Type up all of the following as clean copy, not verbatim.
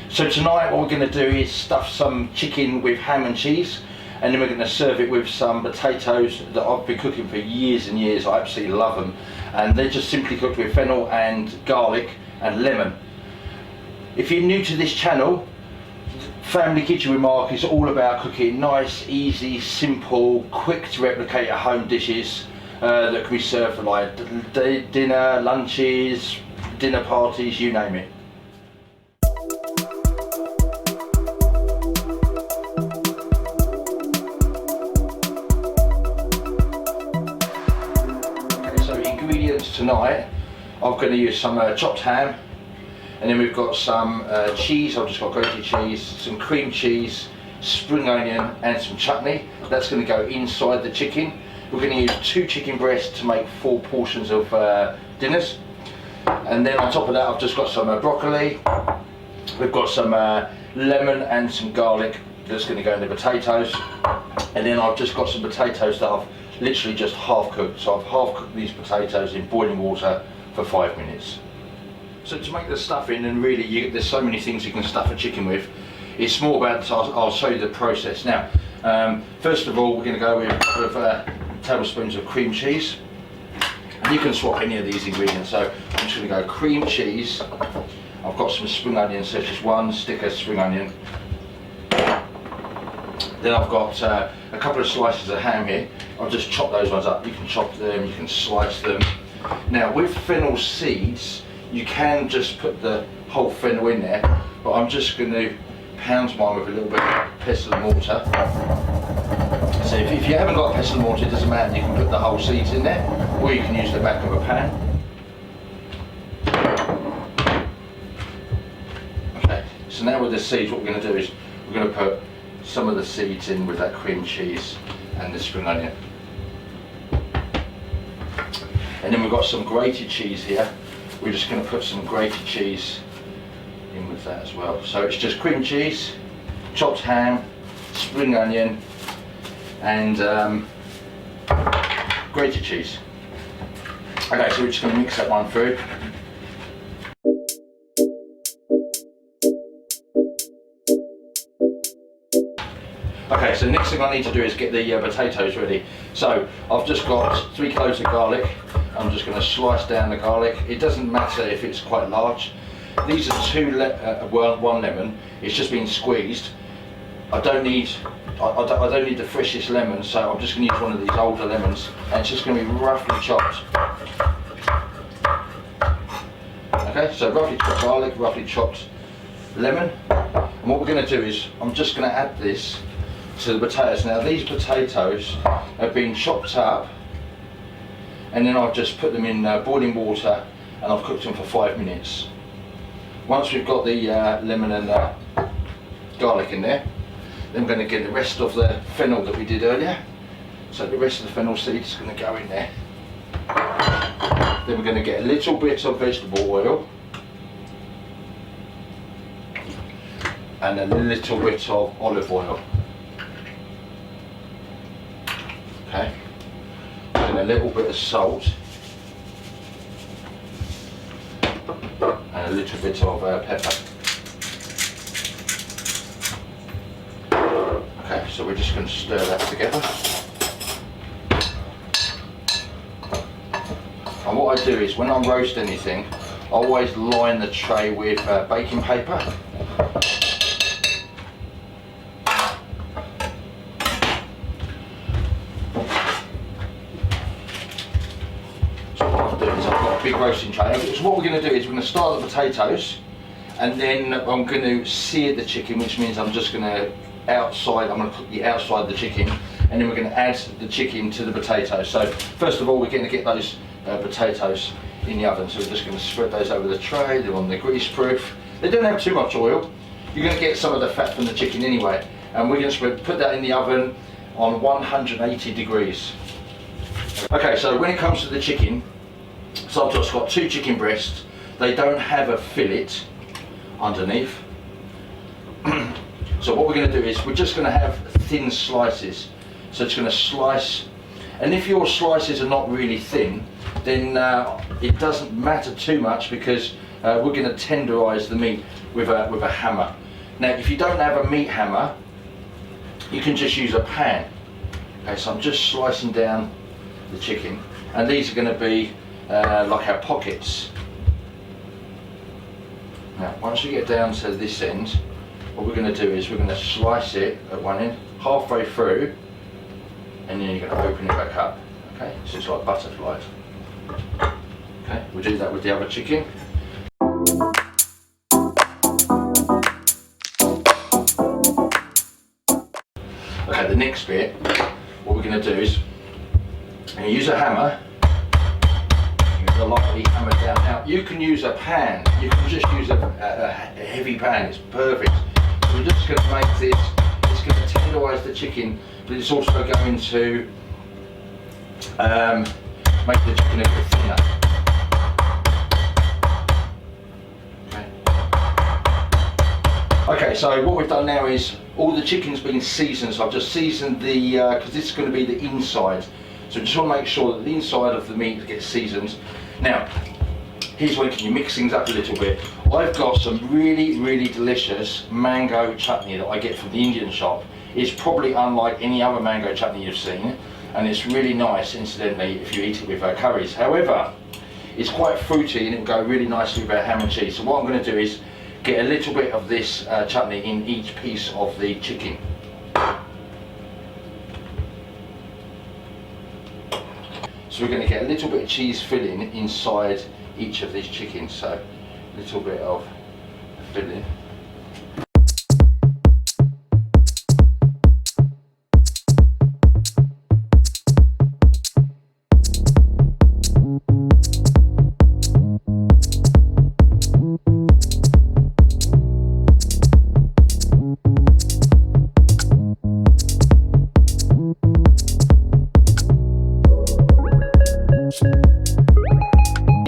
So tonight what we're going to do is stuff some chicken with ham and cheese, and then we're going to serve it with some potatoes that I've been cooking for years and years. I absolutely love them, and they're just simply cooked with fennel and garlic and lemon. If you're new to this channel, Family Kitchen with Mark is all about cooking nice, easy, simple, quick to replicate at home dishes that can be served for like dinner, lunches, dinner parties, you name it. Okay, so ingredients tonight, I'm going to use some chopped ham, and then we've got some cheese. I've just got grated cheese, some cream cheese, spring onion and some chutney. That's going to go inside the chicken. We're going to use 2 chicken breasts to make 4 portions of dinners. And then on top of that I've just got some broccoli. We've got some lemon and some garlic that's going to go in the potatoes. And then I've just got some potatoes that I've literally just half cooked. So I've half cooked these potatoes in boiling water for 5 minutes. So to make the stuffing, and really there's so many things you can stuff a chicken with, it's more about, I'll show you the process. Now, first of all we're going to go with a couple of tablespoons of cream cheese. And you can swap any of these ingredients, so I'm just going to go cream cheese. I've got some spring onions, so just 1 stick of spring onion. Then I've got a couple of slices of ham here. I'll just chop those ones up. You can chop them, you can slice them. Now with fennel seeds, you can just put the whole fennel in there, but I'm just going to pound mine with a little bit of pestle and mortar. So if you haven't got a pestle and mortar, it doesn't matter, you can put the whole seeds in there, or you can use the back of a pan. Okay, so now with the seeds, what we're going to do is we're going to put some of the seeds in with that cream cheese and the spring onion. And then we've got some grated cheese here. We're just going to put some grated cheese in with that as well. So it's just cream cheese, chopped ham, spring onion and grated cheese. Okay, so we're just going to mix that one through. Okay, so the next thing I need to do is get the potatoes ready. So I've just got 3 cloves of garlic. I'm just going to slice down the garlic. It doesn't matter if it's quite large. These are 1 lemon. It's just been squeezed. I don't need the freshest lemon, so I'm just going to use one of these older lemons, and it's just going to be roughly chopped. Okay, so roughly chopped garlic, roughly chopped lemon. And what we're going to do is I'm just going to add this to the potatoes. Now these potatoes have been chopped up, and then I've just put them in boiling water, and I've cooked them for 5 minutes. Once we've got the lemon and garlic in there, then we're going to get the rest of the fennel that we did earlier. So the rest of the fennel seeds is going to go in there. Then we're going to get a little bit of vegetable oil and a little bit of olive oil. Okay, and a little bit of salt and a little bit of pepper. Okay, so we're just going to stir that together. And what I do is when I roast anything, I always line the tray with baking paper. Big roasting tray. So what we're going to do is we're going to start the potatoes, and then I'm going to sear the chicken, which means I'm just going to cook the outside of the chicken, and then we're going to add the chicken to the potatoes. So first of all we're going to get those potatoes in the oven. So we're just going to spread those over the tray. They're on the grease proof. They don't have too much oil. You're going to get some of the fat from the chicken anyway, and we're going to put that in the oven on 180 degrees. Okay, so when it comes to the chicken, so I've just got 2 chicken breasts. They don't have a fillet underneath. So what we're going to do is we're just going to have thin slices. So it's going to slice, and if your slices are not really thin, then it doesn't matter too much, because we're going to tenderise the meat with a hammer. Now if you don't have a meat hammer, you can just use a pan. Okay, so I'm just slicing down the chicken, and these are going to be like our pockets. Now once you get down to this end, what we're going to do is we're going to slice it at one end, halfway through, and then you're going to open it back up. Okay, so it's like butterflies. Okay, we'll do that with the other chicken. Okay, the next bit, what we're going to do is use a hammer. Use a lightly hammer down. Now you can use a pan. You can just use a heavy pan. It's perfect. So we're just going to make this. It's going to tenderise the chicken, but it's also going to make the chicken a bit thinner. Okay, so what we've done now is all the chicken's been seasoned. So I've just seasoned the, because this is going to be the inside. So just want to make sure that the inside of the meat gets seasoned. Now, here's where you mix things up a little bit. I've got some really, really delicious mango chutney that I get from the Indian shop. It's probably unlike any other mango chutney you've seen, and it's really nice, incidentally, if you eat it with curries. However, it's quite fruity and it'll go really nicely with our ham and cheese. So what I'm going to do is get a little bit of this chutney in each piece of the chicken. So we're going to get a little bit of cheese filling inside each of these chickens. So a little bit of filling.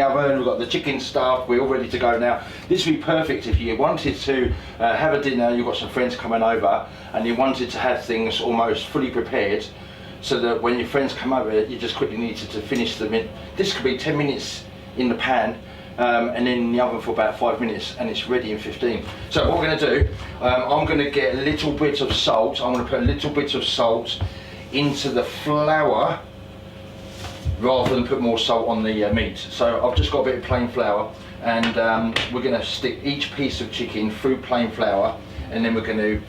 Oven, we've got the chicken stuff, we're all ready to go now. This would be perfect if you wanted to have a dinner, you've got some friends coming over and you wanted to have things almost fully prepared, so that when your friends come over you just quickly needed to finish them in. This could be 10 minutes in the pan and then in the oven for about 5 minutes, and it's ready in 15. So what we're going to do, I'm going to get a little bit of salt. I'm going to put a little bit of salt into the flour rather than put more salt on the meat. So I've just got a bit of plain flour, and we're going to stick each piece of chicken through plain flour, and then we're going to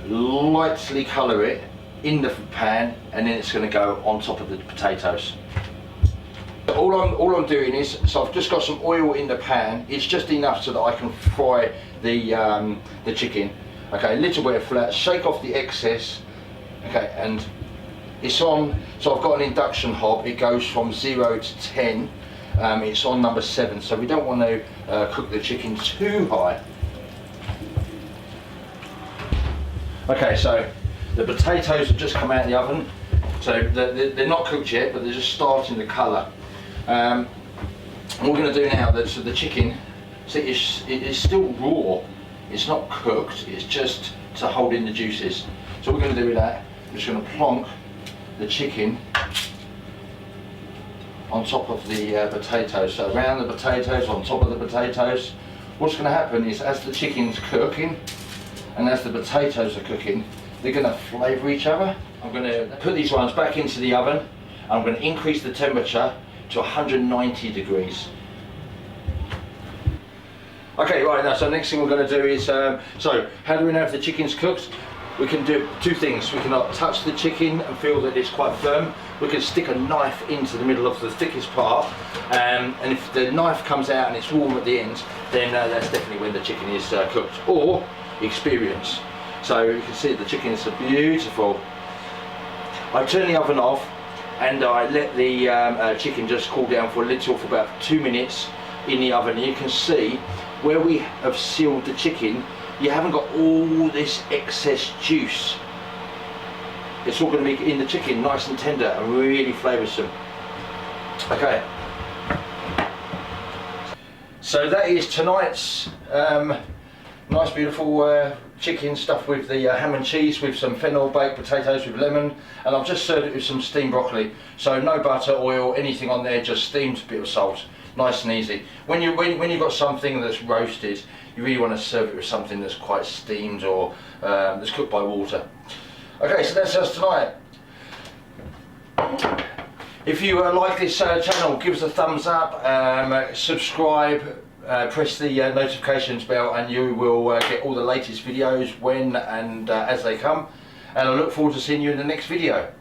lightly colour it in the pan, and then it's going to go on top of the potatoes. All I'm doing is, so I've just got some oil in the pan. It's just enough so that I can fry the chicken. Okay, a little bit of flour, shake off the excess. Okay, and it's on, so I've got an induction hob. It goes from 0 to 10. It's on number 7, so we don't want to cook the chicken too high. Okay, so the potatoes have just come out of the oven. So they're not cooked yet, but they're just starting to colour. And what we're going to do now, so the chicken, see, it is still raw. It's not cooked, it's just to hold in the juices. So what we're going to do with that, we're just going to plonk the chicken on top of the potatoes. So around the potatoes, on top of the potatoes. What's going to happen is, as the chicken's cooking and as the potatoes are cooking, they're going to flavour each other. I'm going to put these ones back into the oven. I'm going to increase the temperature to 190 degrees. Okay, right, now, so next thing we're going to do is, so how do we know if the chicken's cooked? We can do two things. We can touch the chicken and feel that it's quite firm. We can stick a knife into the middle of the thickest part, and if the knife comes out and it's warm at the end, then that's definitely when the chicken is cooked. Or experience. So you can see the chicken is beautiful. I turn the oven off and I let the chicken just cool down for about 2 minutes in the oven. You can see where we have sealed the chicken, you haven't got all this excess juice. It's all going to be in the chicken, nice and tender and really flavoursome. Okay. So that is tonight's nice beautiful chicken stuffed with the ham and cheese with some fennel baked potatoes with lemon, and I've just served it with some steamed broccoli. So no butter, oil, anything on there, just steamed, bit of salt. nice and easy. When you've got something that's roasted, you really want to serve it with something that's quite steamed or that's cooked by water. Okay, so that's us tonight. If you like this channel, give us a thumbs up, subscribe, press the notifications bell, and you will get all the latest videos when and as they come. And I look forward to seeing you in the next video.